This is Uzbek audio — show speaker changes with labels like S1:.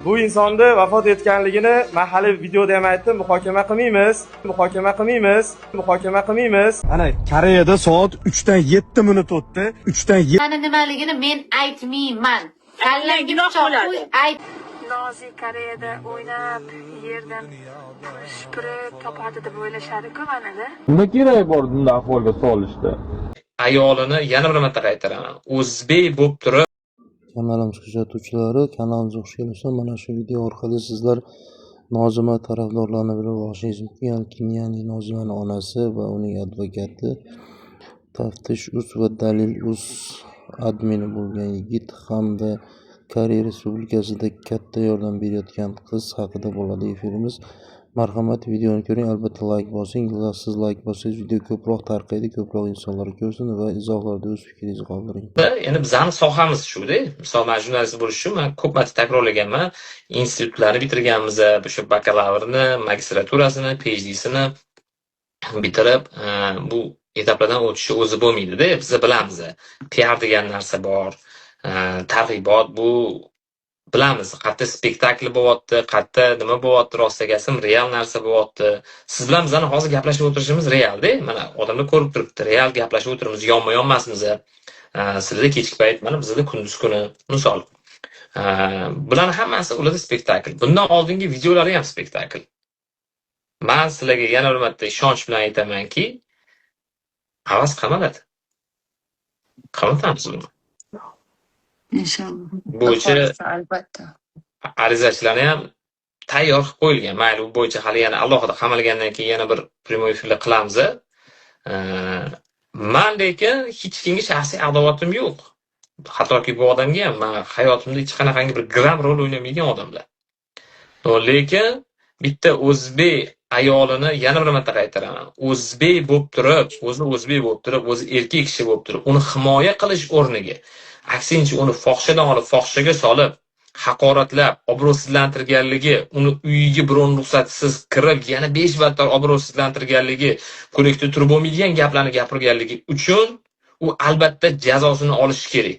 S1: Bu insonni vafot etganligini mahalliy videoda ham aytdim, muhokama qilmaymiz.
S2: Ana Koreyada soat 3dan 7 minut o'tdi. 3dan 7
S3: Mana nimaligini men aytmayman. Tanlangan cho'q ayt.
S4: Nozik Koreyada o'ynab yerdan shipirib topadi deb o'ylashadi-ku manada.
S5: Nima kerak bor bunday ahvolga solishdi?
S6: Ayolini yana bir marta qaytaraman. O'zbek bo'lib turib
S7: Kanalimiz kuzatuvchilari, kanalimizga xush kelibsizlar. Mana shu video orqali sizlar Nozima tarafdorlarini bilib olishingiz mumkin. Ya'ni Nozimaning onasi va uning advokati, Taftish.uz va Dalil.uz admini bo'lgan yigit hamda Koreya Respublikasida katta yordam berayotgan qiz haqida bo'ladi efirimiz. Marhamat, videoni ko'ring, albatta like bosing. Siz like bossangiz video ko'proq tarqaydi, ko'proq insonlar ko'rsin va izohlarda o'z fikringizni qoldiring.
S6: endi bizning sohamiz shu-da. Misol men jurnalist bo'lish uchun men ko'p marta takrorlaganman. Institutlarni bitirganmiz, o'sha bakalavrni, magistraturasini, PhD'sini bitirib, bu etaplardan o'tishi o'zi bo'lmaydi-da. Biz bilamiz. PR degan narsa bor. Targ'ibot bu bilamiz, qayerda spektakl bo'lyapti, qayerda nima bo'lyapti, rostagasim real narsa bo'lyapti. Siz bilan bizani hozir gaplashib o'tirishimiz real-da. Mana odamlar ko'rib turibdi, real gaplashib o'tiramiz, yonma-yon emasmiz. Sizlarda kechki payt, mana bizda kunduz kuni. Misol, bularning hammasi ularda spektakl. Bundan oldingi videolari ham spektakl. Men sizlarga yana bir marta ishonch bilan aytamanki, havas qamaladi. Qamatamiz buni.
S8: İnşallah.
S6: Bo'yicha
S8: Albatta.
S6: arizachilarni ham tayyor qilib qo'yilgan. Mayli, bu bo'yicha hali yana alohida qamalgandan keyin yana bir prямой efirlar qilamiz. Men lekin hech kimga shaxsiy adovatim yo'q. Hattoki bu odamga ham men hayotimda hech qanaqangi bir gram rol o'ynamaydigan odamlar. Lekin bitta o'zbek ayolini yana bir marta qaytaraman. O'zbek bo'lib turib, o'zi erkak kishi bo'lib turib, uni himoya qilish o'rniga aksincha uni fohishadan olib fohishaga solib, haqoratlab, obro'sizlantirganligi, uni uyiga biron ruxsatsiz kirib, yana 5 barobar obro'sizlantirganligi, ko'ylakda turib bo'lmaydigan gaplarni gapirganligi uchun u albatta jazosini olishi kerak.